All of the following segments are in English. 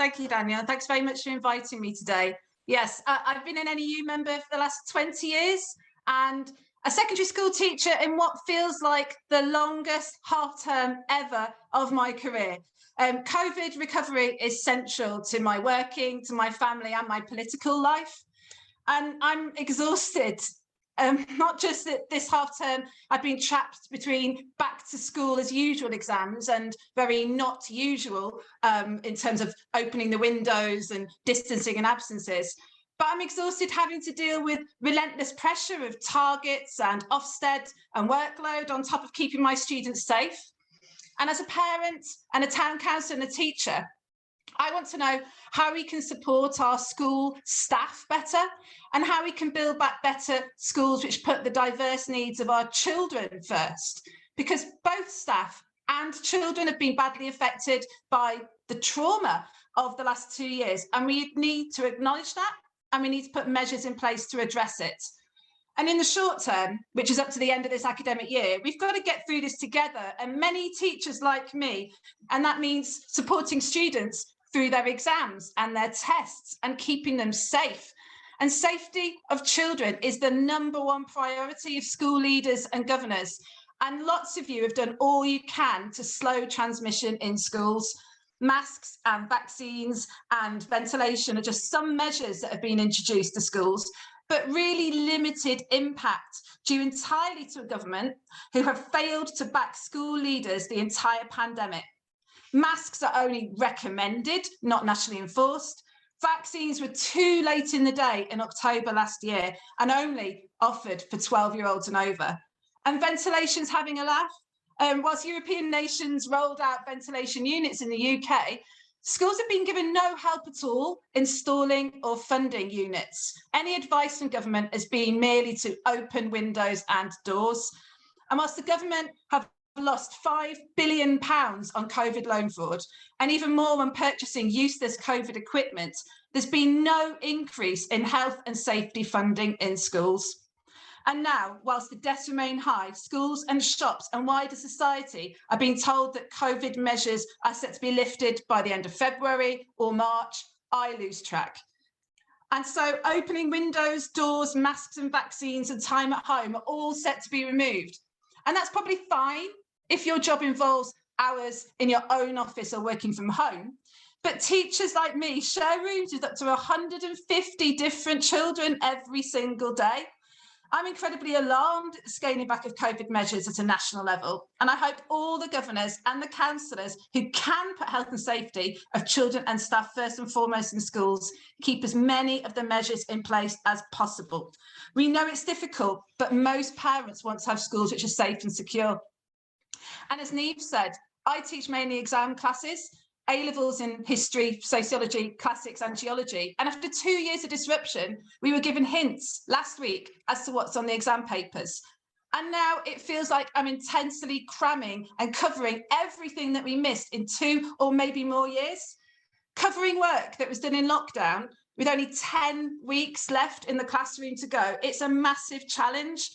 Thank you, Daniel. Thanks very much for inviting me today. Yes, I've been an NEU member for the last 20 years and a secondary school teacher in what feels like the longest half term ever of my career. COVID recovery is central to my working, to my family and my political life. And I'm exhausted. Not just that this half term I've been trapped between back to school as usual exams and very not usual in terms of opening the windows and distancing and absences. But I'm exhausted having to deal with relentless pressure of targets and Ofsted and workload on top of keeping my students safe. And as a parent and a town council and a teacher, I want to know how we can support our school staff better and how we can build back better schools which put the diverse needs of our children first, because both staff and children have been badly affected by the trauma of the last 2 years, and we need to acknowledge that and we need to put measures in place to address it. And in the short term, which is up to the end of this academic year, we've got to get through this together, and many teachers like me, and that means supporting students through their exams and their tests and keeping them safe. And safety of children is the #1 priority of school leaders and governors. And lots of you have done all you can to slow transmission in schools. Masks and vaccines and ventilation are just some measures that have been introduced to schools, but really limited impact due entirely to a government who have failed to back school leaders the entire pandemic. Masks are only recommended, not nationally enforced. Vaccines were too late in the day in October last year and only offered for 12-year-olds and over. And ventilation's having a laugh. Whilst European nations rolled out ventilation units in the UK, schools have been given no help at all installing or funding units. Any advice from government has been merely to open windows and doors. And whilst the government have lost £5 billion on COVID loan fraud, and even more on purchasing useless COVID equipment, there's been no increase in health and safety funding in schools. And now, whilst the deaths remain high, schools and shops and wider society are being told that COVID measures are set to be lifted by the end of February or March. I lose track. And so opening windows, doors, masks and vaccines and time at home are all set to be removed. And that's probably fine if your job involves hours in your own office or working from home. But teachers like me share rooms with up to 150 different children every single day. I'm incredibly alarmed at the scaling back of COVID measures at a national level, and I hope all the governors and the councillors who can put health and safety of children and staff first and foremost in schools keep as many of the measures in place as possible. We know it's difficult, but most parents want to have schools which are safe and secure. And as Neve said, I teach mainly exam classes, A-levels in history, sociology, classics and geology. And after 2 years of disruption, we were given hints last week as to what's on the exam papers. And now it feels like I'm intensely cramming and covering everything that we missed in 2 or maybe more years. Covering work that was done in lockdown with only 10 weeks left in the classroom to go. It's a massive challenge.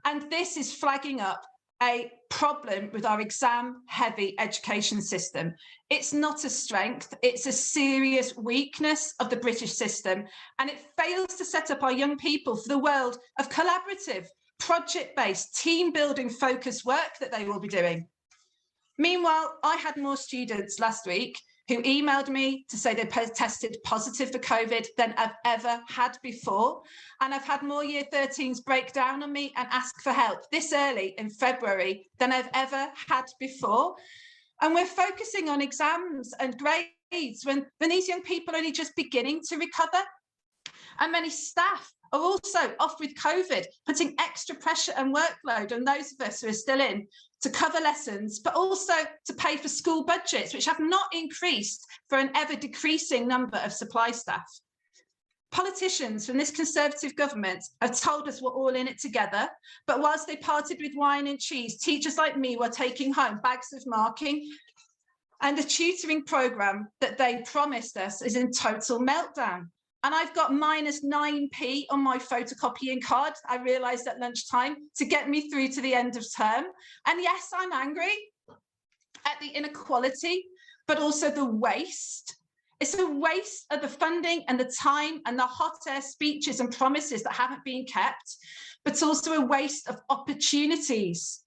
And this is flagging up a problem with our exam-heavy education system. It's not a strength, it's a serious weakness of the British system, and it fails to set up our young people for the world of collaborative, project-based, team-building focused work that they will be doing. Meanwhile, I had more students last week who emailed me to say they tested positive for COVID than I've ever had before. And I've had more Year 13s break down on me and ask for help this early in February than I've ever had before. And we're focusing on exams and grades when these young people are only just beginning to recover. And many staff are also off with COVID, putting extra pressure and workload on those of us who are still in to cover lessons, but also to pay for school budgets, which have not increased for an ever decreasing number of supply staff. Politicians from this Conservative government have told us we're all in it together, but whilst they parted with wine and cheese, teachers like me were taking home bags of marking, and the tutoring programme that they promised us is in total meltdown. And I've got -9p on my photocopying card, I realised at lunchtime, to get me through to the end of term. And yes, I'm angry at the inequality, but also the waste It's a waste of the funding and the time and the hot air speeches and promises that haven't been kept, but also a waste of opportunities.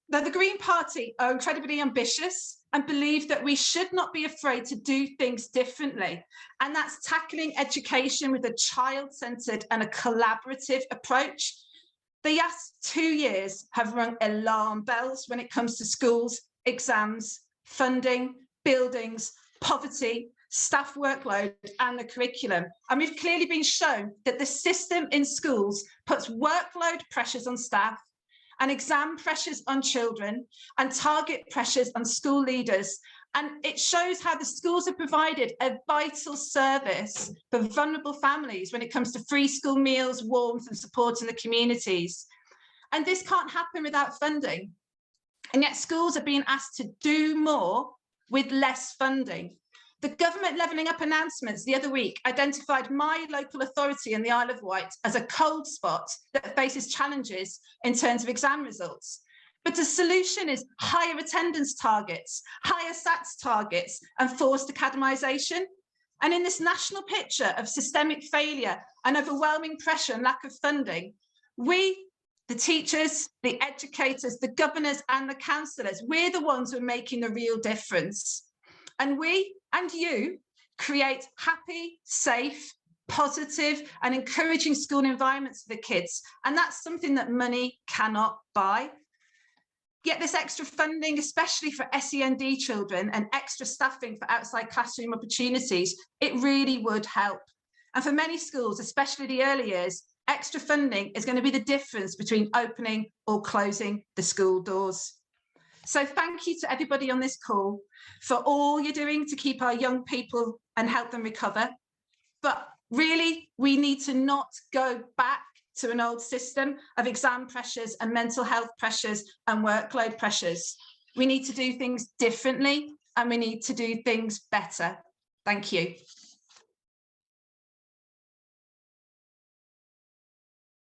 Now, the Green Party are incredibly ambitious and believe that we should not be afraid to do things differently. And that's tackling education with a child-centred and a collaborative approach. The last 2 years have rung alarm bells when it comes to schools, exams, funding, buildings, poverty, staff workload and the curriculum. And we've clearly been shown that the system in schools puts workload pressures on staff and exam pressures on children and target pressures on school leaders. And it shows how the schools have provided a vital service for vulnerable families when it comes to free school meals, warmth and support in the communities. And this can't happen without funding. And yet schools are being asked to do more with less funding. The government levelling up announcements the other week identified my local authority in the Isle of Wight as a cold spot that faces challenges in terms of exam results. But the solution is higher attendance targets, higher SATs targets, and forced academisation. And in this national picture of systemic failure and overwhelming pressure and lack of funding, we, the teachers, the educators, the governors and the councillors, we're the ones who are making a real difference. And we and you create happy, safe, positive and encouraging school environments for the kids. And that's something that money cannot buy. Yet this extra funding, especially for SEND children and extra staffing for outside classroom opportunities, it really would help. And for many schools, especially the early years, extra funding is going to be the difference between opening or closing the school doors. So thank you to everybody on this call for all you're doing to keep our young people and help them recover. But really, we need to not go back to an old system of exam pressures and mental health pressures and workload pressures. We need to do things differently and we need to do things better. Thank you.